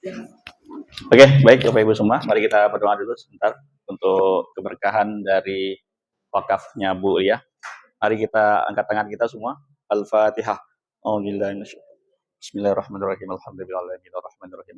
Oke, baik Bapak Ibu semua, mari kita berdoa dulu sebentar untuk keberkahan dari wakafnya Bu ya. Mari kita angkat tangan kita semua. Al-Fatihah. Bismillahirrahmanirrahim. Alhamdulillahirabbil alamin.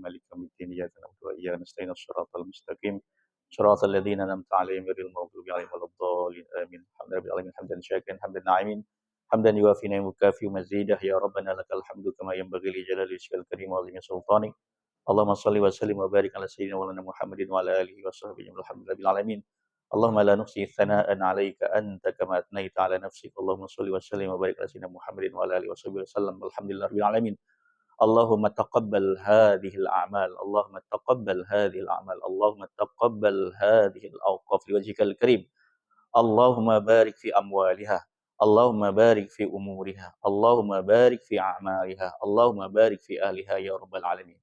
Maliki yaumiddin. Iyyaka na'budu wa iyyaka nasta'in. Shiratal mustaqim. Shiratal ladzina an'amta 'alaihim ghairil maghdubi 'alaihim waladdallin. Amin. Alhamdulillahirabbil alamin. Hamdan syakiran hamdan na'imin. Hamdan yuwafi ni'mahu kafi mazidah. Ya Rabbana lakal hamdu kama yanbaghi li jalali wajhikal karim wa 'azimi sultanik. Allahumma shalli wa sallim wa barik ala sayyidina wa lana Muhammadin wa ala alihi wa sahbihi alhamdulillahil alamin. Allahumma la nuhsi thana'an 'alaika anta kama athnayta 'ala nafsik. Allahumma shalli wa sallim wa barik ala sayyidina Muhammadin wa ala alihi wa sahbihi wasallam. Alhamdulillahil alamin. Allahumma taqabbal hadhil a'mal. Allahumma taqabbal hadhil a'mal. Allahumma taqabbal hadhil awqaf liwajhikal karim. Allahumma barik fi amwaliha. Allahumma barik fi umuriha. Allahumma barik fi a'maliha. Allahumma barik fi ahliha ya rabbal alamin.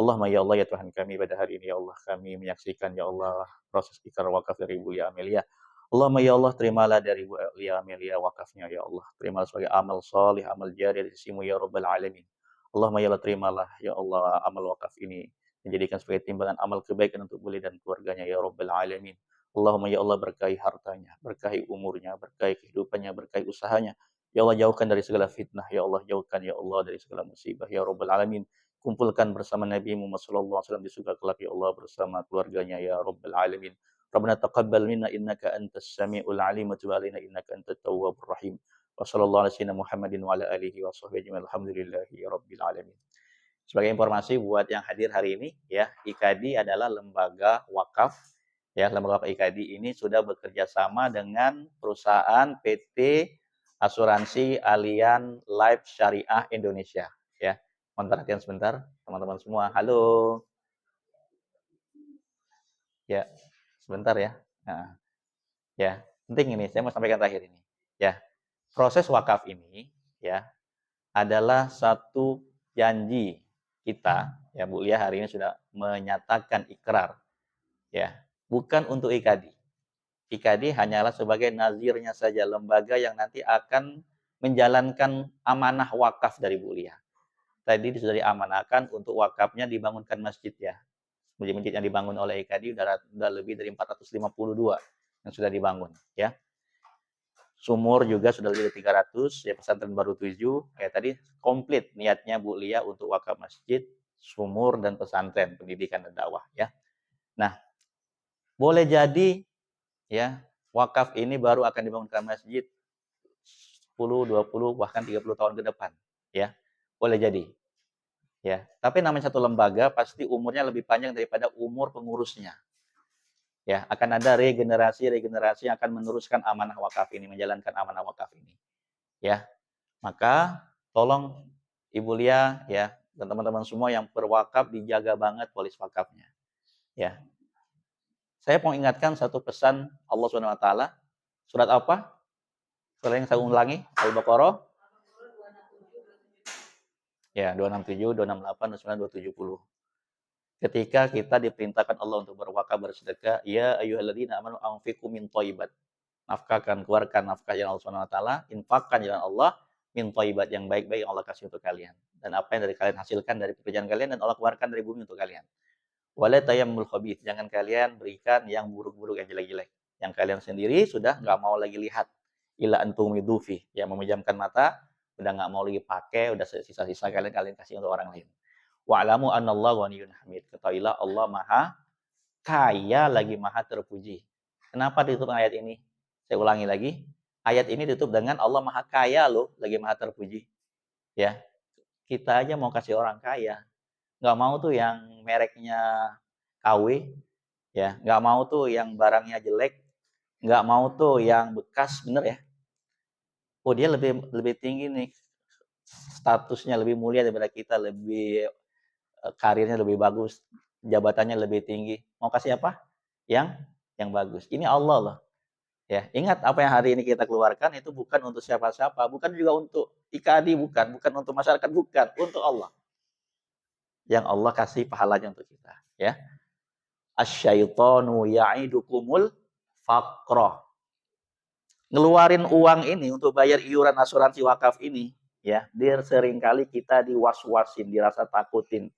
Allahumma ya Allah ya Tuhan kami pada hari ini ya Allah kami menyaksikan ya Allah proses ikrar wakaf dari Ibu Lia Amelia. Allahumma ya Allah terimalah dari Ibu Lia Amelia wakafnya ya Allah. Terimalah sebagai amal salih, amal jari dari sisimu ya rabbal alamin. Allahumma ya Allah terimalah ya Allah amal wakaf ini menjadikan sebagai timbangan amal kebaikan untuk beliau dan keluarganya ya rabbal alamin. Allahumma ya Allah berkahi hartanya, berkahi umurnya, berkahi kehidupannya, berkahi usahanya. Ya Allah jauhkan dari segala fitnah, ya Allah jauhkan ya Allah dari segala musibah ya rabbal alamin. Kumpulkan bersama Nabi Muhammad SAW di surga kelak ya Allah bersama keluarganya ya Rabbal Alamin. Rabbana taqabbal minna innaka antas sami'ul alim wa tub alaina innaka antat tawwabur rahim. Wa sallallahu ala sayyidina Muhammadin wa ala alihi wa sahbihi ajma'in. Alhamdulillahi rabbil alamin. Sebagai informasi buat yang hadir hari ini ya, IKADI adalah lembaga wakaf ya, lembaga wakaf IKADI ini sudah bekerja sama dengan perusahaan PT Asuransi Allianz Life Syariah Indonesia ya. Mohon perhatian sebentar, teman-teman semua. Halo. Ya, sebentar ya. Nah, ya, penting ini. Saya mau sampaikan terakhir ini. Ya, proses wakaf ini ya adalah satu janji kita. Ya, Bu Lia hari ini sudah menyatakan ikrar. Ya, bukan untuk IKADI. IKADI hanyalah sebagai nazirnya saja, lembaga yang nanti akan menjalankan amanah wakaf dari Bu Lia. Tadi sudah diamanahkan untuk wakafnya dibangunkan masjid ya. Masjid-masjid yang dibangun oleh IKADI sudah lebih dari 452 yang sudah dibangun ya. Sumur juga sudah lebih dari 300 ya, pesantren baru 7 kayak tadi komplit niatnya Bu Lia untuk wakaf masjid, sumur dan pesantren pendidikan dan dakwah ya. Nah, boleh jadi ya wakaf ini baru akan dibangunkan masjid 10, 20 bahkan 30 tahun ke depan ya. Boleh jadi. Ya, tapi namanya satu lembaga pasti umurnya lebih panjang daripada umur pengurusnya. Ya, akan ada regenerasi yang akan meneruskan amanah wakaf ini, menjalankan amanah wakaf ini. Ya, maka tolong Ibu Lia ya dan teman-teman semua yang berwakaf dijaga banget polis wakafnya. Ya. Saya mau ingatkan satu pesan Allah Subhanahu wa taala. Surat apa? Surat yang saya ulangi, Al-Baqarah. Ya, 267, 268, 29, 270. Ketika kita diperintahkan Allah untuk berwakaf bersedekah, ya ayyuhalladzina amanu anfiqu min thayyibat. Nafkahkan, keluarkan nafkah yang Allah Subhanahu wa taala, infakkan jalan Allah min thayyibat yang baik-baik yang Allah kasih untuk kalian. Dan apa yang dari kalian hasilkan dari pekerjaan kalian dan Allah keluarkan dari bumi untuk kalian. Wala tayammul khabith, jangan kalian berikan yang buruk-buruk yang jelek-jelek. Yang kalian sendiri sudah nggak mau lagi lihat. Ila antum fi, yang memejamkan mata, udah nggak mau lagi pakai, udah sisa-sisa kalian kasih untuk orang lain. Wa'lamu anallahu ghaniyyun hamid. Ketahuilah Allah Maha Kaya lagi Maha terpuji. Kenapa ditutup ayat ini? Saya ulangi lagi. Ayat ini ditutup dengan Allah Maha Kaya loh, lagi Maha terpuji. Ya. Kita aja mau kasih orang kaya. Nggak mau tuh yang mereknya KW, ya. Nggak mau tuh yang barangnya jelek. Nggak mau tuh yang bekas, bener ya. Oh dia lebih tinggi nih. Statusnya lebih mulia daripada kita, lebih karirnya lebih bagus, jabatannya lebih tinggi. Mau kasih apa? Yang bagus. Ini Allah loh. Ya, ingat apa yang hari ini kita keluarkan itu bukan untuk siapa-siapa, bukan juga untuk IKADI, bukan untuk masyarakat, bukan, untuk Allah. Yang Allah kasih pahalanya untuk kita, ya. Asyaitonu ya'idukumul faqra. Ngeluarin uang ini untuk bayar iuran asuransi wakaf ini, ya, seringkali kita diwaswasin, dirasa takutin.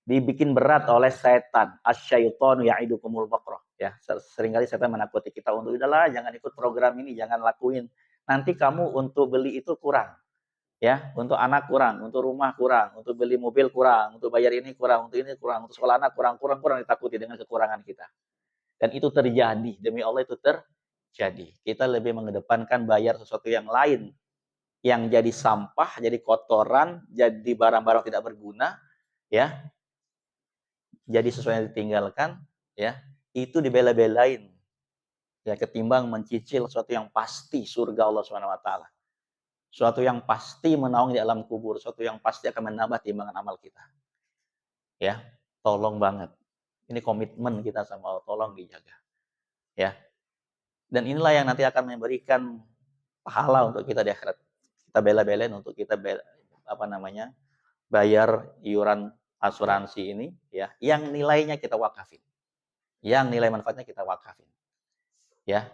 dibikin berat oleh setan. Asyaitonu ya'idukumul faqra. Ya, seringkali setan menakuti kita untuk udahlah jangan ikut program ini, jangan lakuin. Nanti kamu untuk beli itu kurang. Ya, untuk anak kurang, untuk rumah kurang, untuk beli mobil kurang, untuk bayar ini kurang, untuk ini kurang, untuk sekolah anak kurang ditakuti dengan kekurangan kita. Dan itu terjadi, demi Allah itu terjadi. Kita lebih mengedepankan bayar sesuatu yang lain yang jadi sampah, jadi kotoran, jadi barang-barang tidak berguna, ya, jadi sesuatu yang ditinggalkan, ya, itu dibela-belain, ya, ketimbang mencicil sesuatu yang pasti surga Allah Subhanahu Wa Taala, sesuatu yang pasti menaung di alam kubur, sesuatu yang pasti akan menambah timbangan amal kita, ya, tolong banget, ini komitmen kita sama Allah, tolong dijaga, ya, dan inilah yang nanti akan memberikan pahala untuk kita di akhirat, kita bela-belain untuk kita bayar iuran asuransi ini, ya, yang nilainya kita wakafin. Yang nilai manfaatnya kita wakafin. Ya.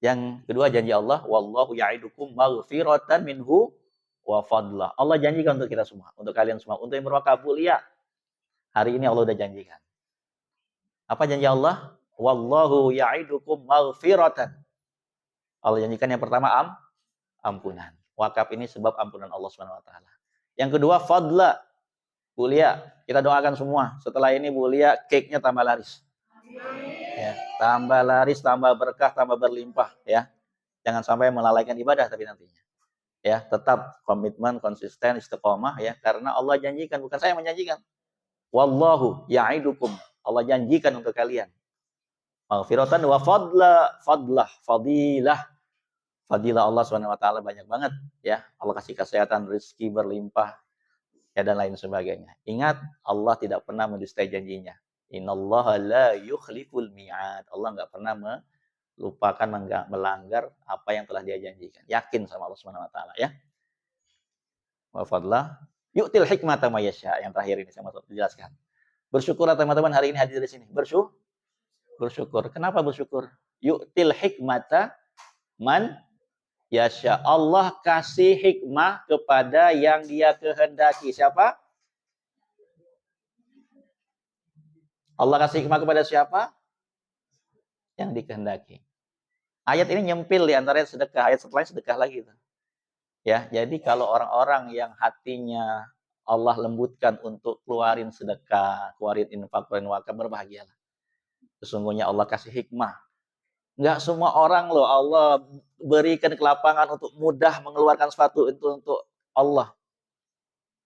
Yang kedua janji Allah, wallahu ya'idukum maghfiratan minhu wa fadlah. Allah janjikan untuk kita semua, untuk kalian semua, untuk yang berwakaf mulia. Hari ini Allah udah janjikan. Apa janji Allah? Wallahu ya'idukum maghfiratan. Allah janjikan yang pertama ampunan. Wakaf ini sebab ampunan Allah Subhanahu wa taala. Yang kedua fadla. Bu Lia, kita doakan semua. Setelah ini Bu Lia, cake-nya tambah laris. Ya, tambah laris, tambah berkah, tambah berlimpah. Ya, jangan sampai melalaikan ibadah tapi nantinya. Ya, tetap komitmen, konsisten, istiqomah. Ya, karena Allah janjikan, bukan saya yang menjanjikan. Wallahu ya'idukum. Allah janjikan untuk kalian. Maghfiratan wa fadilah. Fadilah Allah SWT banyak banget. Ya, Allah kasih kesehatan, rezeki berlimpah. Ya, dan lain sebagainya. Ingat, Allah tidak pernah mendustai janjinya. Innallaha la yukhliful mi'ad. Allah nggak pernah melupakan, melanggar apa yang telah dia janjikan. Yakin sama Allah Subhanahu wa taala, ya. Wa fadlah yu'til hikmata may yasha. Yang terakhir ini saya mau jelaskan. Bersyukurlah teman-teman hari ini hadir di sini. Bersyukur. Kenapa bersyukur? Yu'til hikmata man yasha. Allah kasih hikmah kepada yang dia kehendaki. Siapa? Allah kasih hikmah kepada siapa? Yang dikehendaki. Ayat ini nyempil di antara sedekah. Ayat setelahnya sedekah lagi. Ya, jadi kalau orang-orang yang hatinya Allah lembutkan untuk keluarin sedekah, keluarin infak, keluarin wakaf, berbahagialah. Sesungguhnya Allah kasih hikmah. Enggak semua orang loh Allah berikan kelapangan untuk mudah mengeluarkan sesuatu itu untuk Allah.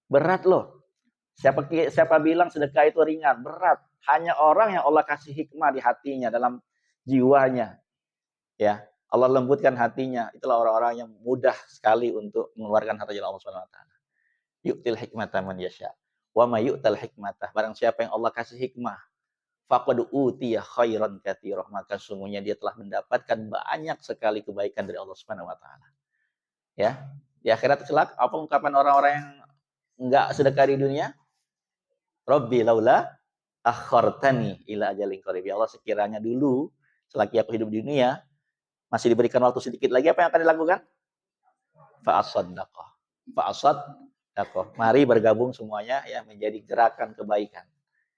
Berat loh. Siapa bilang sedekah itu ringan? Berat. Hanya orang yang Allah kasih hikmah di hatinya, dalam jiwanya. Ya, Allah lembutkan hatinya. Itulah orang-orang yang mudah sekali untuk mengeluarkan harta jalan Allah Subhanahu wa taala. Yu'til hikmata man yasha. Wa may yu'tal hikmata. Barang siapa yang Allah kasih hikmah, faqad utiya khairan katsira. Maka sungguhnya dia telah mendapatkan banyak sekali kebaikan dari Allah Subhanahu wa taala. Ya. Di akhirat kelak apa ungkapan orang-orang yang enggak sedekah di dunia? Rabbi laula akhartani ila ajalin qarib. Ya Allah, sekiranya dulu selagi aku hidup di dunia masih diberikan waktu sedikit lagi, apa yang akan dilakukan? Fa'asaddaqah. Mari bergabung semuanya ya menjadi gerakan kebaikan.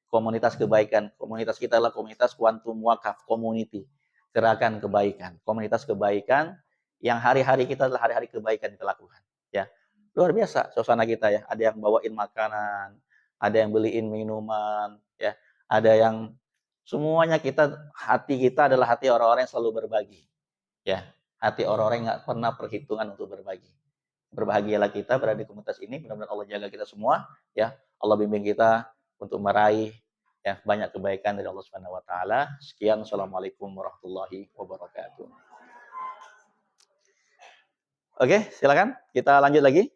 Komunitas kebaikan. Komunitas kita adalah komunitas Quantum Wakaf Community. Gerakan kebaikan. Komunitas kebaikan yang hari-hari kita adalah hari-hari kebaikan kita lakukan. Ya. Luar biasa suasana kita ya. Ada yang bawain makanan, ada yang beliin minuman, ya. Ada yang semuanya hati kita adalah hati orang-orang yang selalu berbagi. Ya, hati orang-orang yang nggak pernah perhitungan untuk berbagi. Berbahagialah kita berada di komunitas ini. Mudah-mudahan Allah jaga kita semua. Ya, Allah bimbing kita untuk meraih ya banyak kebaikan dari Allah Subhanahu Wa Taala. Sekian, assalamualaikum warahmatullahi wabarakatuh. Oke, silakan kita lanjut lagi.